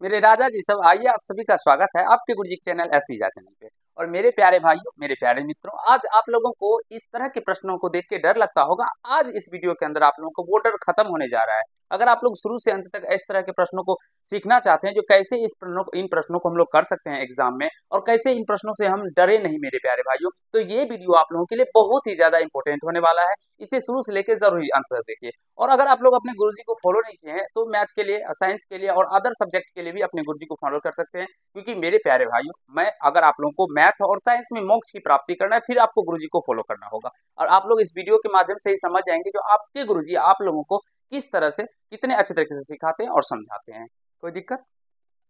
मेरे राजा जी सब आइए, आप सभी का स्वागत है आपके गुरुजी चैनल एस पीजा चैनल पे। और मेरे प्यारे भाइयों, मेरे प्यारे मित्रों, आज आप लोगों को इस तरह के प्रश्नों को देख के डर लगता होगा। आज इस वीडियो के अंदर आप लोगों को वो डर खत्म होने जा रहा है। अगर आप लोग शुरू से अंत तक इस तरह के प्रश्नों को सीखना चाहते हैं, जो कैसे इन प्रश्नों को हम लोग कर सकते हैं एग्जाम में, और कैसे इन प्रश्नों से हम डरे नहीं मेरे प्यारे भाइयों, तो ये वीडियो आप लोगों के लिए बहुत ही ज्यादा इंपॉर्टेंट होने वाला है। इसे शुरू से लेकर जरूर अंत तक देखिए। और अगर आप लोग अपने गुरुजी को फॉलो नहीं किए हैं तो मैथ के लिए, साइंस के लिए और अदर सब्जेक्ट के लिए भी अपने गुरुजी को फॉलो कर सकते हैं। क्योंकि मेरे प्यारे भाइयों, मैं अगर आप लोगों को मैथ और साइंस में मोक्ष की प्राप्ति करना है, फिर आपको गुरुजी को फॉलो करना होगा। और आप लोग इस वीडियो के माध्यम से ही समझ जाएंगे जो आपके गुरुजी आप लोगों को किस तरह से, कितने अच्छे तरीके से सिखाते हैं और समझाते हैं। कोई दिक्कत?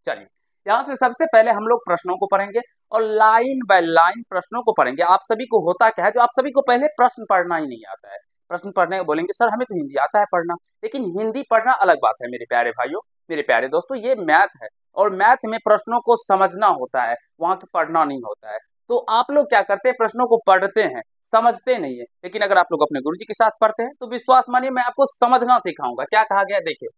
चलिए, यहाँ से सबसे पहले हम लोग प्रश्नों को पढ़ेंगे और लाइन बाय लाइन प्रश्नों को पढ़ेंगे। आप सभी को होता क्या है, जो आप सभी को पहले प्रश्न पढ़ना ही नहीं आता है। प्रश्न पढ़ने बोलेंगे सर हमें तो हिंदी आता है पढ़ना, लेकिन हिंदी पढ़ना अलग बात है मेरे प्यारे भाइयों, मेरे प्यारे दोस्तों। ये मैथ है और मैथ में प्रश्नों को समझना होता है, वहां तो पढ़ना नहीं होता है। तो आप लोग क्या करते हैं, प्रश्नों को पढ़ते हैं, समझते नहीं है। लेकिन अगर आप लोग अपने गुरुजी के साथ पढ़ते हैं तो विश्वास मानिए मैं आपको समझना सिखाऊंगा। क्या कहा गया देखिए,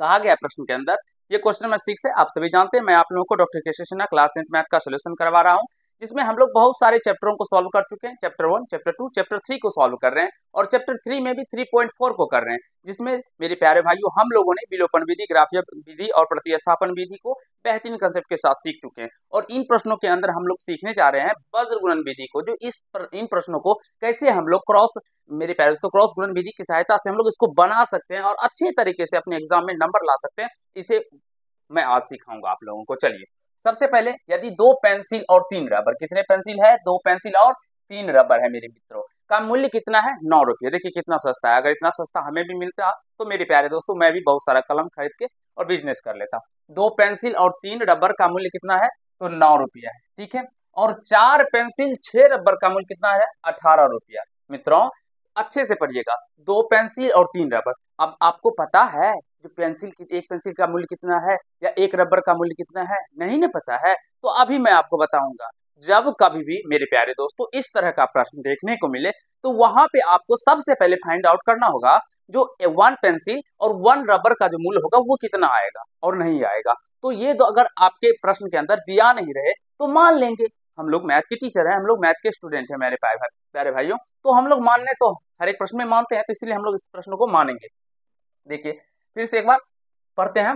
कहा गया प्रश्न के अंदर, ये क्वेश्चन नंबर 6 है। आप सभी जानते हैं मैं आप लोगों को डॉक्टर के सेशन क्लास 10th मैथ का सोल्यूशन करवा रहा हूँ, जिसमें हम लोग बहुत सारे चैप्टरों को सॉल्व कर चुके हैं। चैप्टर 1, चैप्टर 2, चैप्टर 3 को सॉल्व कर रहे हैं और चैप्टर 3 में भी 3.4 को कर रहे हैं, जिसमें मेरे प्यारे भाइयों हम लोगों ने विलोपन विधि, ग्राफिय विधि और प्रतिस्थापन विधि को बेहतरीन कंसेप्ट के साथ सीख चुके हैं। और इन प्रश्नों के अंदर हम लोग सीखने जा रहे हैं वज्र गुणन विधि को, जो इन प्रश्नों को कैसे हम लोग मेरे प्यारे दोस्तों क्रॉस गुणन विधि की सहायता से हम लोग इसको बना सकते हैं और अच्छे तरीके से अपने एग्जाम में नंबर ला सकते हैं। इसे मैं आज सिखाऊंगा आप लोगों को। चलिए, सबसे पहले यदि 2 पेंसिल और 3 रबर, कितने पेंसिल है, 2 पेंसिल और 3 रबर है मेरे मित्रों, का मूल्य कितना है, 9 रुपये। देखिए कितना सस्ता है। अगर इतना सस्ता हमें भी मिलता तो मेरे प्यारे दोस्तों मैं भी बहुत सारा कलम खरीद के और बिजनेस कर लेता। 2 पेंसिल और 3 रबर का मूल्य कितना है, तो 9 रुपया है, ठीक है। और 4 पेंसिल 6 रबर का मूल्य कितना है, 18 रुपया। मित्रों अच्छे से पढ़िएगा, 2 पेंसिल और 3 रबर। अब आपको पता है जो एक पेंसिल का मूल्य कितना है या एक रबर का मूल्य कितना है, नहीं ना पता है? तो अभी मैं आपको बताऊंगा। जब कभी भी मेरे प्यारे दोस्तों इस तरह का प्रश्न देखने को मिले, तो वहां पे आपको सबसे पहले फाइंड आउट करना होगा जो 1 पेंसिल और 1 रबर का जो मूल्य होगा वो कितना आएगा और नहीं आएगा। तो ये तो अगर आपके प्रश्न के अंदर दिया नहीं रहे तो मान लेंगे, हम लोग मैथ के टीचर हैं, हम लोग मैथ के स्टूडेंट हैं मेरे प्यारे भाइयों, तो हम लोग मानने तो हर एक प्रश्न में मानते हैं, तो इसलिए हम लोग इस प्रश्न को मानेंगे। देखिए फिर से एक बार पढ़ते हैं।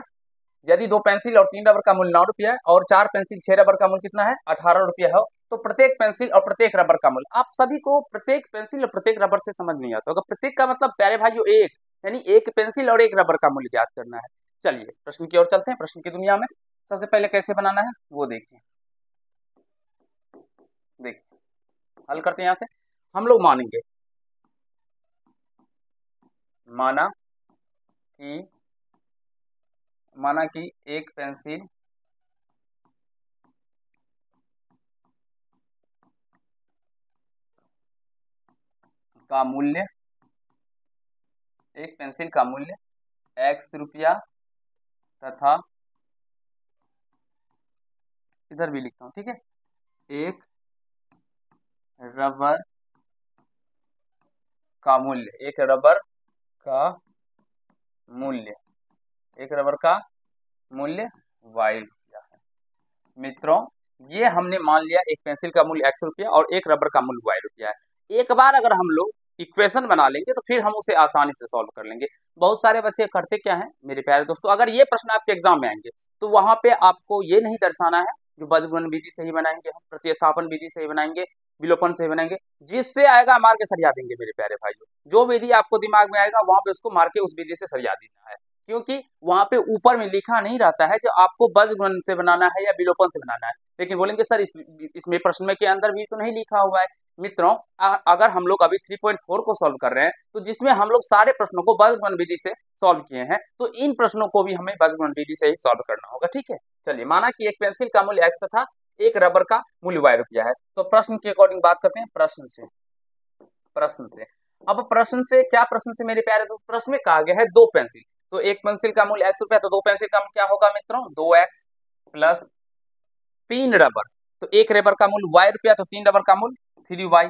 यदि 2 पेंसिल और 3 रबर का मूल्य 9 रुपया है और 4 पेंसिल 6 रबर का मूल्य कितना है, 18 रुपया है, तो प्रत्येक पेंसिल और प्रत्येक रबर का मूल्य, आप सभी को प्रत्येक पेंसिल और प्रत्येक रबर से समझ नहीं आता होगा। प्रत्येक का मतलब प्यारे भाइयों एक, यानी एक पेंसिल और एक रबर का मूल्य ज्ञात करना है। चलिए प्रश्न की ओर चलते हैं। प्रश्न की दुनिया में सबसे पहले कैसे बनाना है वो देखिए। देखिए हल करते हैं। यहाँ से हम लोग मानेंगे, माना कि एक पेंसिल का मूल्य, एक पेंसिल का मूल्य x रुपया तथा, इधर भी लिखता हूं, ठीक है, एक रबर का मूल्य, एक रबर का मूल्य, एक रबर का मूल्य y रुपया है। मित्रों ये हमने मान लिया एक पेंसिल का मूल्य x रुपया और एक रबर का मूल्य y रुपया है। एक बार अगर हम लोग इक्वेशन बना लेंगे तो फिर हम उसे आसानी से सॉल्व कर लेंगे। बहुत सारे बच्चे करते क्या है मेरे प्यारे दोस्तों, अगर ये प्रश्न आपके एग्जाम में आएंगे तो वहां पे आपको ये नहीं दर्शाना है जो वज्रगुणन विधि से ही बनाएंगे, हम प्रतिस्थापन विधि से ही बनाएंगे, विलोपन से ही बनाएंगे, जिससे आएगा मार के सरिया देंगे मेरे प्यारे भाइयों। जो विधि आपको दिमाग में आएगा वहां पे उसको मार के उस विधि से सरिया देना है, क्योंकि वहां पे ऊपर में लिखा नहीं रहता है जो आपको वज्रगुणन से बनाना है या विलोपन से बनाना है। लेकिन बोलेंगे सर इसमें प्रश्न में के अंदर भी तो नहीं लिखा हुआ है। मित्रों अगर हम लोग अभी 3.4 को सॉल्व कर रहे हैं तो जिसमें हम लोग सारे प्रश्नों को वज्रगुणन विधि से सॉल्व किए हैं, तो इन प्रश्नों को भी हमें वज्रगुणन विधि से ही सॉल्व करना होगा, ठीक है। चलिए माना कि एक पेंसिल का मूल्य x तथा एक रबर का मूल्य y रुपया है। तो प्रश्न के अकॉर्डिंग बात करते हैं प्रश्न से। अब प्रश्न से क्या, प्रश्न से मेरे प्यारे दोस्त प्रश्न में कहा गया है 2 पेंसिल, तो एक पेंसिल का मूल्य x रुपया, तो 2 पेंसिल का क्या होगा मित्रों, 2x प्लस 3 रबर, तो एक रबर का मूल्य y रुपया, तो 3 रबर का मूल्य 3y।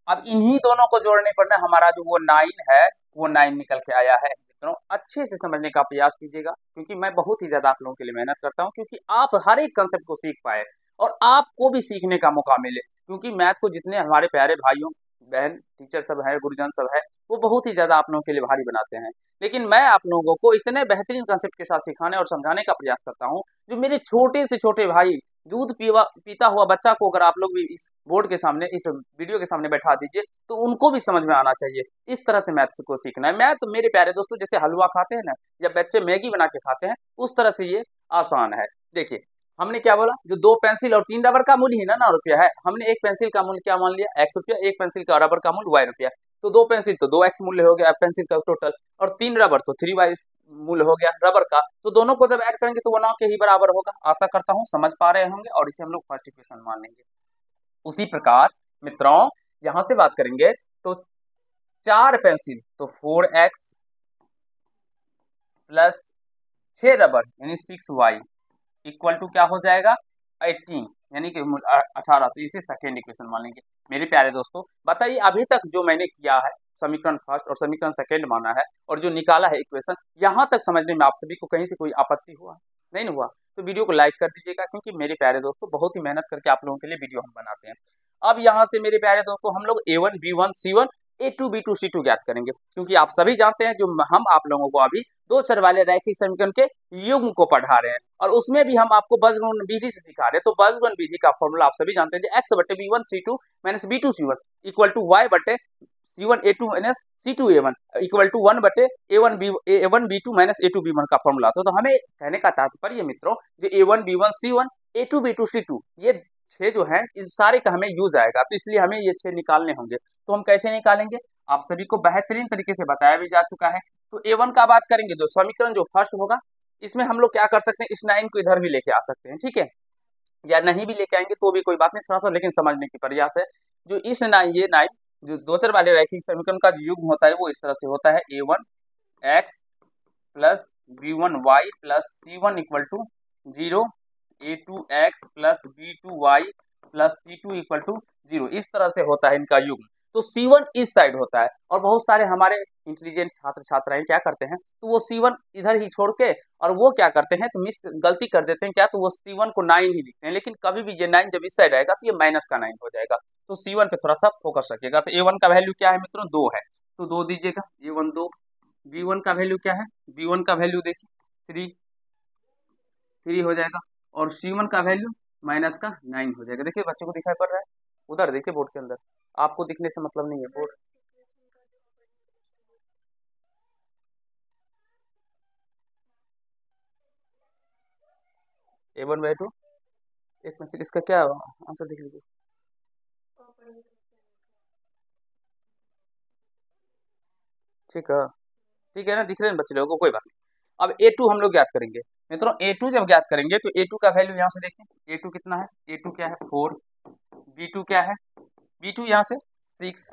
अब इन्हीं दोनों को जोड़ने पर ना हमारा जो वो 9 है वो 9 निकल के आया है। मित्रों अच्छे से समझने का प्रयास कीजिएगा, क्योंकि मैं बहुत ही ज़्यादा आप लोगों के लिए मेहनत करता हूँ, क्योंकि आप हर एक कंसेप्ट को सीख पाए और आपको भी सीखने का मौका मिले। क्योंकि मैथ को जितने हमारे प्यारे भाइयों बहन टीचर सब है, गुरुजन सब है, वो बहुत ही ज़्यादा आप लोगों के लिए भारी बनाते हैं, लेकिन मैं आप लोगों को इतने बेहतरीन कंसेप्ट के साथ सिखाने और समझाने का प्रयास करता हूँ, जो मेरे छोटे से छोटे भाई दूध पीता हुआ बच्चा को अगर आप लोग भी इस बोर्ड के सामने, इस वीडियो के सामने बैठा दीजिए, तो उनको भी समझ में आना चाहिए। इस तरह से मैथ्स को सीखना है। मैथ मेरे प्यारे दोस्तों जैसे हलवा खाते हैं ना, या बच्चे मैगी बना के खाते हैं, उस तरह से ये आसान है। देखिए हमने क्या बोला, जो 2 पेंसिल और 3 रबर का मूल्य ही ना 9 रुपया है, हमने एक पेंसिल का मूल्य क्या मान लिया, x रुपया, एक पेंसिल का रबर का मूल्य y रुपया, तो 2 पेंसिल तो 2x मूल्य हो गया पेंसिल का टोटल, और 3 रबर तो 3y मूल्य हो गया रबर का। तो दोनों को जब ऐड करेंगे तो वो 9 के ही बराबर होगा। आशा करता हूँ समझ पा रहे होंगे, और इसे हम लोग फर्स्ट इक्वेशन मान लेंगे। उसी प्रकार मित्रों यहां से बात करेंगे तो 4 पेंसिल तो 4x प्लस 6 रबर यानी 6y इक्वल टू क्या हो जाएगा 18 यानी कि 18। तो इसे सेकेंड इक्वेशन मान लेंगे। मेरे प्यारे दोस्तों बताइए अभी तक जो मैंने किया है, समीकरण फर्स्ट और समीकरण सेकेंड माना है और जो निकाला है इक्वेशन, यहाँ तक समझने में आप सभी को कहीं से कोई आपत्ति हुआ नहीं हुआ? तो वीडियो को लाइक कर दीजिएगा, क्योंकि मेरे प्यारे दोस्तों बहुत ही मेहनत करके आप लोगों के लिए वीडियो हम बनाते हैं। अब यहाँ से मेरे प्यारे दोस्तों हम लोग A1 B1 C1 A2 B2 C2 ज्ञात करेंगे, क्योंकि आप सभी जानते हैं जो हम आप लोगों को अभी दो चर वाले रैखिक समीकरण के युग्म को पढ़ा रहे हैं, और उसमें भी हम आपको बजगुण विधि से सिखा रहे हैं। तो बजगुण विधि का फॉर्मूला आप सभी जानते हैं, x बटे B1 C2 minus B2 C1 equal to y बटे C1 A2 minus C2 A1 equal to 1 बटे A1 B2 minus A2 B1 का फॉर्मूला। तो हमें कहने का तात्पर्य मित्रों जो A1 B1 C1 A2 B2 C2 ये 6 जो है इन सारे का हमें यूज आएगा, तो इसलिए हमें ये 6 निकालने होंगे। तो हम कैसे निकालेंगे आप सभी को बेहतरीन तरीके से बताया भी जा चुका है। तो A1 का बात करेंगे, जो समीकरण जो फर्स्ट होगा, इसमें हम लोग क्या कर सकते हैं, इस 9 को इधर भी लेके आ सकते हैं, ठीक है, या नहीं भी लेके आएंगे तो भी कोई बात नहीं, थोड़ा सा लेकिन समझने की प्रयास है। जो इस 9 ये 9 जो दो चर वाले रैखिक समीकरण का जो युग्म होता है वो इस तरह से होता है A1x plus B1y plus C1 equal to 0, A2x plus B2y plus C2 equal to 0, इस तरह से होता है इनका युग्म। तो C1 इस साइड होता है, और बहुत सारे हमारे इंटेलिजेंट छात्र छात्राएं क्या करते हैं, तो वो C1 इधर ही छोड़ के और वो क्या करते हैं, तो मिस गलती कर देते हैं क्या, तो वो C1 को 9 ही लिखते हैं, लेकिन कभी भी ये 9 जब इस साइड आएगा तो ये माइनस का 9 हो जाएगा। तो C1 पे थोड़ा सा फोकस रखिएगा। तो A1 का वैल्यू क्या है मित्रों, 2 है, तो 2 दीजिएगा, A1 2। B1 का वैल्यू क्या है, B1 का वैल्यू देखिए 3 हो जाएगा, और C1 का वैल्यू माइनस का 9 हो जाएगा। देखिए बच्चे को दिखाई पड़ रहा है, उधर देखिए बोर्ड के अंदर, आपको दिखने से मतलब नहीं है बोर्ड। A1/2 एक में से इसका क्या आंसर देख लीजिए। ठीक है ना, दिख रहे हैं बच्चे लोगों को, कोई बात नहीं। अब A2 हम लोग ज्ञात करेंगे मित्रों। A2 जब ज्ञात करेंगे तो A2 का वैल्यू यहाँ से देखें, A2 कितना है, A2 क्या है 4, B2 क्या है, B2 यहाँ से 6,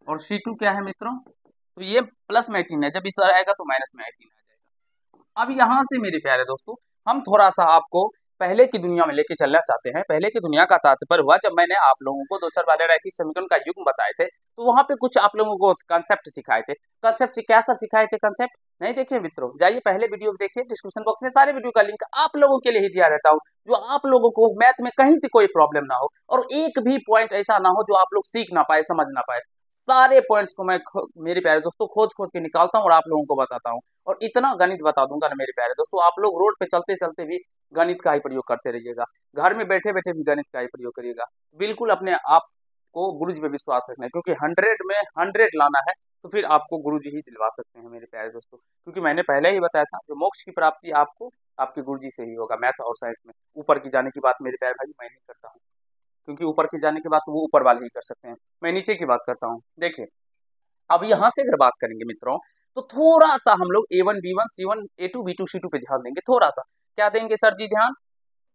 और C2 क्या है मित्रों, तो ये प्लस में 18 है, जब इस आएगा तो माइनस में 18 आ जाएगा। अब यहाँ से मेरे प्यारे दोस्तों हम थोड़ा सा आपको पहले की दुनिया में लेके चलना चाहते हैं। पहले की दुनिया का तात्पर्य हुआ जब मैंने आप लोगों को दो चर वाले रैखिक समीकरण का युग्म बताए थे, तो वहां पे कुछ आप लोगों को कंसेप्ट सिखाए थे। कंसेप्ट कैसा सिखाए थे, कंसेप्ट नहीं देखे मित्रों, जाइए पहले वीडियो देखिए, डिस्क्रिप्शन बॉक्स में सारे वीडियो का लिंक आप लोगों के लिए ही दिया रहता हूँ, जो आप लोगों को मैथ में कहीं से कोई प्रॉब्लम ना हो, और एक भी पॉइंट ऐसा ना हो जो आप लोग सीख ना पाए, समझ ना पाए। सारे पॉइंट्स को मैं मेरे प्यारे दोस्तों खोज खोज के निकालता हूँ और आप लोगों को बताता हूँ, और इतना गणित बता दूंगा ना मेरे प्यारे दोस्तों, आप लोग रोड पे चलते चलते भी गणित का ही प्रयोग करते रहिएगा, घर में बैठे बैठे भी गणित का ही प्रयोग करिएगा। बिल्कुल अपने आप को गुरुजी पे विश्वास रखना है, क्योंकि 100 में 100 लाना है तो फिर आपको गुरुजी ही दिलवा सकते हैं मेरे प्यारे दोस्तों। क्योंकि मैंने पहले ही बताया था, जो मोक्ष की प्राप्ति आपको आपके गुरुजी से ही होगा। मैथ और साइंस में ऊपर की जाने की बात मेरे प्यारे भाई मैं नहीं करता हूँ, क्योंकि ऊपर की जाने की बात वो ऊपर वाले ही कर सकते हैं, मैं नीचे की बात करता हूँ। देखिए अब यहाँ से अगर बात करेंगे मित्रों, तो थोड़ा सा हम लोग A1 B1 C1 A2 B2 C2 पे ध्यान देंगे। थोड़ा सा क्या देंगे सर जी ध्यान,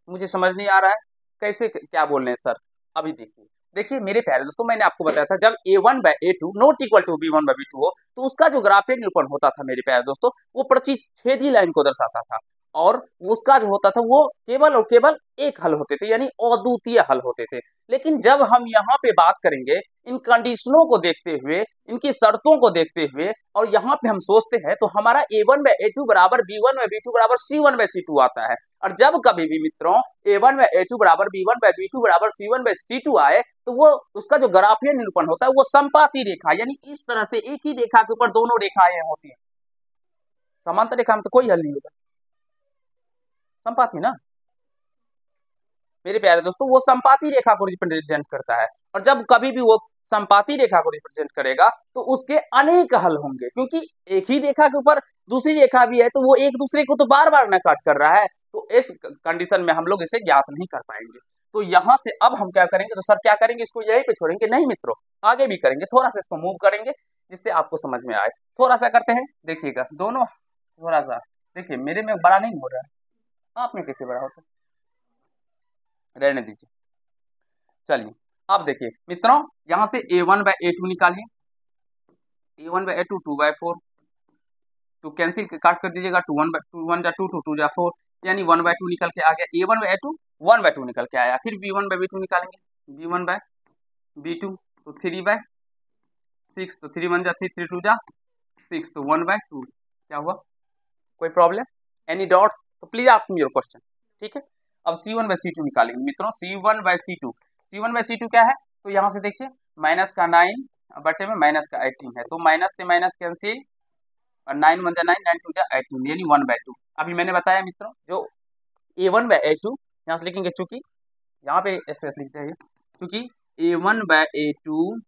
मुझे समझ नहीं आ रहा है कैसे क्या बोल रहे हैं सर। अभी देखिए देखिए मेरे प्यारे दोस्तों, मैंने आपको बताया था जब A1/A2 not equal to B1/B2 हो, तो उसका जो ग्राफिक निरूपण होता था मेरे प्यारे दोस्तों, वो प्रतिच्छेदी लाइन को दर्शाता था, और उसका जो होता था वो केवल और केवल एक हल होते थे, यानी अद्वितीय हल होते थे। लेकिन जब हम यहाँ पे बात करेंगे इन कंडीशनों को देखते हुए, इनकी शर्तों को देखते हुए और यहाँ पे हम सोचते हैं तो हमारा a1/a2 बराबर b1/b2 बराबर c1/c2 आता है। और जब कभी भी मित्रों a1/a2 बराबर b1/b2 बराबर c1/c2 आए तो वो उसका जो ग्राफीय निरूपण होता है वो समपाती रेखा, यानी इस तरह से एक ही रेखा के ऊपर दोनों रेखाएं होती हैं। समांतर रेखा में तो कोई हल नहीं होगा, समपाती ना मेरे प्यारे दोस्तों, वो समपाती रेखा को रिप्रेजेंट करता है। और जब कभी भी वो समपाती रेखा को रिप्रेजेंट करेगा तो उसके अनेक हल होंगे, क्योंकि एक ही रेखा के ऊपर दूसरी रेखा भी है तो वो एक दूसरे को तो बार बार न कट कर रहा है, तो इस कंडीशन में हम लोग इसे ज्ञात नहीं कर पाएंगे। तो यहाँ से अब हम क्या करेंगे, तो सर क्या करेंगे, इसको यहीं पे छोड़ेंगे? नहीं मित्रों, आगे भी करेंगे, थोड़ा सा इसको मूव करेंगे जिससे आपको समझ में आए। थोड़ा सा करते हैं, देखिएगा दोनों, थोड़ा सा देखिए, मेरे में बड़ा नहीं हो रहा है, आप में कैसे बड़ा होता है, रहने दीजिए। चलिए अब देखिए मित्रों, यहाँ से a1/a2 निकालिए, a1/a2 2/4, तो कैंसिल काट कर दीजिएगा, 2 जा 2 2 जा 4, यानी 1/2 निकल के आ गया। a1/a2 1/2 निकल के आया। फिर b1/b2 निकालेंगे, b1/b2 तो 3/6, तो 3 1 जा 3 3 2 जा 6, तो 1/2। क्या हुआ, कोई प्रॉब्लम, एनी डाउट्स? तो please ask me your question. ठीक है, अब c1/c2 निकालेंगे मित्रों, c1/c2 क्या है, तो यहाँ से देखिए माइनस का 9 बटे में माइनस का 18 है, तो माइनस से माइनस कैंसिल, और 9 1 जा 9, 9 2 जा 18, यानी 1/2। अभी मैंने बताया मित्रों, जो a1/a2 यहाँ से लिखेंगे, चूंकि यहाँ पे स्पेस लिखते हैं, क्योंकि a1/a2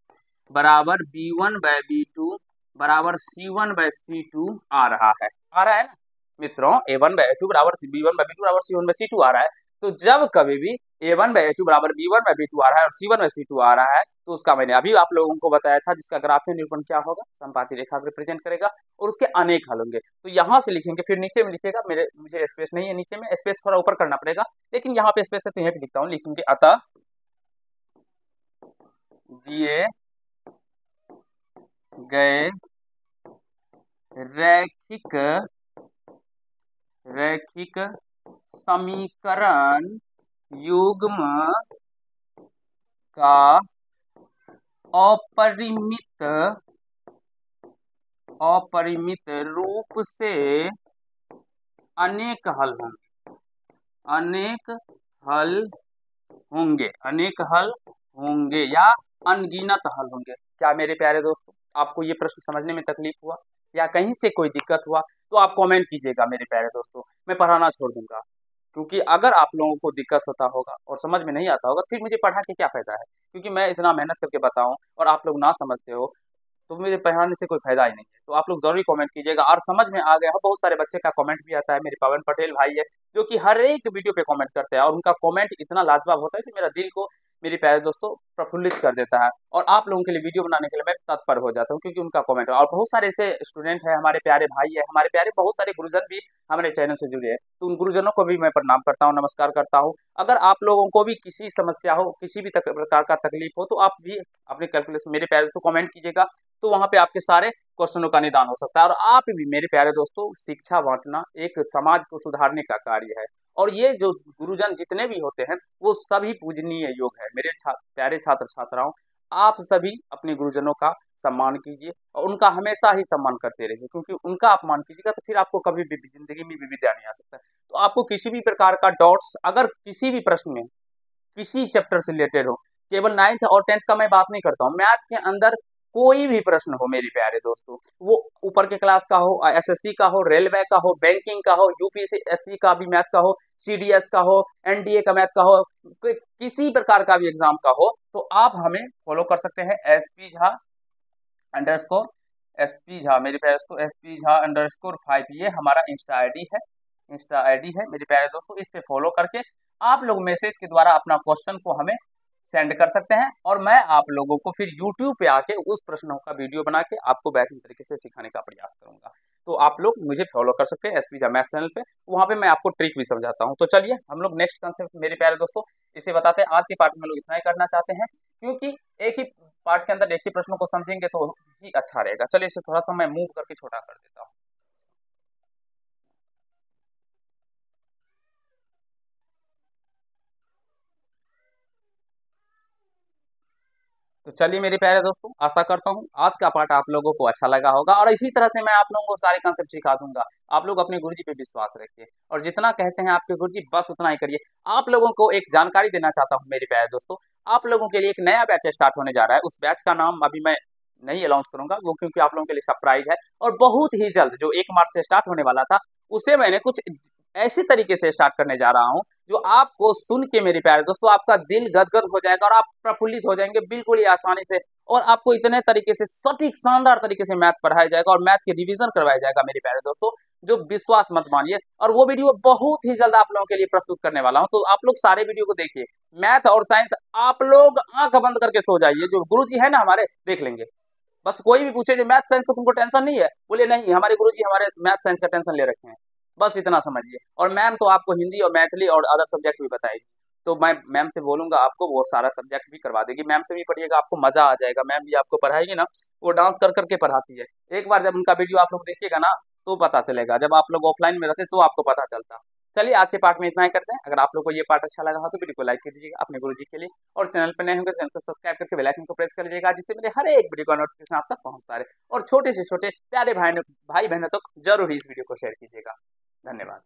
बराबर b1/b2 बराबर c1/c2 आ रहा है ना मित्रों, a1/a2 बराबर b1/b2 बराबर c1/c2 आ रहा है। तो जब कभी भी a1/a2 बराबर b1/b2 आ रहा है और c1/c2 आ रहा है, तो उसका मैंने अभी आप लोगों को बताया था, जिसका ग्राफीय निरूपण क्या होगा, समपाती रेखा को रिप्रेजेंट करेगा और उसके अनेक हल होंगे। तो यहाँ से लिखेंगे, फिर नीचे में लिखेगा, मुझे स्पेस नहीं है नीचे में, स्पेस थोड़ा ऊपर करना पड़ेगा, लेकिन यहाँ पे स्पेस है तो यहाँ पे लिखता हूँ, लिखेंगे अतः दिए गए रैखिक समीकरण युग्म का अपरिमित रूप से अनेक हल होंगे या अनगिनत हल होंगे। क्या मेरे प्यारे दोस्तों, आपको ये प्रश्न समझने में तकलीफ हुआ या कहीं से कोई दिक्कत हुआ तो आप कमेंट कीजिएगा मेरे प्यारे दोस्तों, मैं पढ़ाना छोड़ दूंगा। क्योंकि अगर आप लोगों को दिक्कत होता होगा और समझ में नहीं आता होगा तो फिर मुझे पढ़ा के क्या फायदा है, क्योंकि मैं इतना मेहनत करके बताऊं और आप लोग ना समझते हो तो मुझे पढ़ाने से कोई फायदा ही नहीं है। तो आप लोग जरूर कमेंट कीजिएगा, और समझ में आ गया हो, बहुत सारे बच्चे का कमेंट भी आता है, मेरे पवन पटेल भाई है जो कि हर एक वीडियो पे कमेंट करते हैं और उनका कमेंट इतना लाजवाब होता है कि मेरा दिल को, मेरे प्यारे दोस्तों, प्रफुल्लित कर देता है, और आप लोगों के लिए वीडियो बनाने के लिए मैं तत्पर हो जाता हूँ, क्योंकि उनका कमेंट। और बहुत सारे ऐसे स्टूडेंट है, हमारे प्यारे भाई है, हमारे प्यारे बहुत सारे गुरुजन भी हमारे चैनल से जुड़े हैं, तो उन गुरुजनों को भी मैं प्रणाम करता हूँ, नमस्कार करता हूँ। अगर आप लोगों को भी किसी समस्या हो, किसी भी प्रकार का तकलीफ हो, तो आप भी अपने कैलकुलेशन मेरे प्यारे दोस्तों कमेंट कीजिएगा, तो वहां पे आपके सारे क्वेश्चनों का निदान हो सकता है। और आप भी मेरे प्यारे दोस्तों, शिक्षा बांटना एक समाज को सुधारने का कार्य है, और ये जो गुरुजन जितने भी होते हैं वो सभी पूजनीय योग है। मेरे प्यारे छात्र छात्राओं, आप सभी अपने गुरुजनों का सम्मान कीजिए और उनका हमेशा ही सम्मान करते रहिए, क्योंकि उनका अपमान कीजिएगा तो फिर आपको कभी भी जिंदगी में विद्या नहीं आ सकता। तो आपको किसी भी प्रकार का डाउट्स, अगर किसी भी प्रश्न में किसी चैप्टर से रिलेटेड हो, केवल 9th और 10th का मैं बात नहीं करता हूँ, मैथ के अंदर कोई भी प्रश्न हो मेरे प्यारे दोस्तों, वो ऊपर के क्लास का हो, एसएससी का हो, रेलवे का हो, बैंकिंग का हो, यूपीएससी का भी मैथ का हो, सीडीएस का हो, एनडीए का मैथ का हो, किसी प्रकार का भी एग्जाम का हो, तो आप हमें फॉलो कर सकते हैं, SP Jha underscore SP Jha, मेरे प्यारे दोस्तों, एसपी झा _5, ये हमारा इंस्टा आईडी है मेरे प्यारे दोस्तों। इस पे फॉलो करके आप लोग मैसेज के द्वारा अपना क्वेश्चन को हमें सेंड कर सकते हैं, और मैं आप लोगों को फिर यूट्यूब पे आके उस प्रश्नों का वीडियो बना के आपको बेहतरीन तरीके से सिखाने का प्रयास करूंगा। तो आप लोग मुझे फॉलो कर सकते हैं एसपी झा मैथ चैनल पे, वहां पे मैं आपको ट्रिक भी समझाता हूँ। तो चलिए हम लोग नेक्स्ट कंसेप्ट मेरे प्यारे दोस्तों इसे बताते हैं। आज के पार्ट में लोग इतना ही करना चाहते हैं, क्योंकि एक ही पार्ट के अंदर एक ही प्रश्नों को समझेंगे तो ही अच्छा रहेगा। चलिए इसे थोड़ा सा मैं मूव करके छोटा कर देता हूँ। तो चलिए मेरे प्यारे दोस्तों, आशा करता हूँ आज का पाठ आप लोगों को अच्छा लगा होगा और इसी तरह से मैं आप लोगों को सारे कंसेप्ट सिखा दूंगा। आप लोग अपने गुरुजी पे विश्वास रखिए और जितना कहते हैं आपके गुरुजी बस उतना ही करिए। आप लोगों को एक जानकारी देना चाहता हूँ मेरे प्यारे दोस्तों, आप लोगों के लिए एक नया बैच स्टार्ट होने जा रहा है। उस बैच का नाम अभी मैं नहीं अनाउंस करूंगा, वो क्योंकि आप लोगों के लिए सरप्राइज है। और बहुत ही जल्द जो 1 मार्च से स्टार्ट होने वाला था, उसे मैंने कुछ ऐसे तरीके से स्टार्ट करने जा रहा हूँ जो आपको सुन के मेरे प्यारे दोस्तों आपका दिल गदगद हो जाएगा और आप प्रफुल्लित हो जाएंगे बिल्कुल ही आसानी से। और आपको इतने तरीके से सटीक शानदार तरीके से मैथ पढ़ाया जाएगा और मैथ की रिवीजन करवाया जाएगा मेरे प्यारे दोस्तों, जो विश्वास मत मानिए। और वो वीडियो बहुत ही जल्द आप लोगों के लिए प्रस्तुत करने वाला हूँ, तो आप लोग सारे वीडियो को देखिए। मैथ और साइंस आप लोग आंख बंद करके सो जाइए, जो गुरुजी है ना हमारे देख लेंगे। बस कोई भी पूछे जो मैथ साइंस को तुमको टेंशन नहीं है, बोले नहीं हमारे गुरुजी हमारे मैथ साइंस का टेंशन ले रखे हैं, बस इतना समझिए। और मैम तो आपको हिंदी और मैथिली और अदर सब्जेक्ट भी बताएगी, तो मैं मैम से बोलूंगा आपको वो सारा सब्जेक्ट भी करवा देगी। मैम से भी पढ़िएगा, आपको मजा आ जाएगा। मैम भी आपको पढ़ाएगी ना, वो डांस कर करके पढ़ाती है। एक बार जब उनका वीडियो आप लोग देखिएगा ना तो पता चलेगा, जब आप लोग ऑफलाइन में रहते तो आपको पता चलता। चलिए आज के पार्ट में इतना ही करते हैं। अगर आप लोग को ये पार्ट अच्छा लगा हो तो वीडियो को लाइक कर दीजिएगा अपने गुरुजी के लिए, और चैनल पर नए होंगे तो चैनल को सब्सक्राइब करके बेल आइकन को प्रेस कर लीजिएगा, जिससे मेरे हर एक वीडियो का नोटिफिकेशन आप तक पहुंचता रहे। और छोटे से छोटे प्यारे भाई बहनों तक जरूर ही इस वीडियो को शेयर कीजिएगा। धन्यवाद।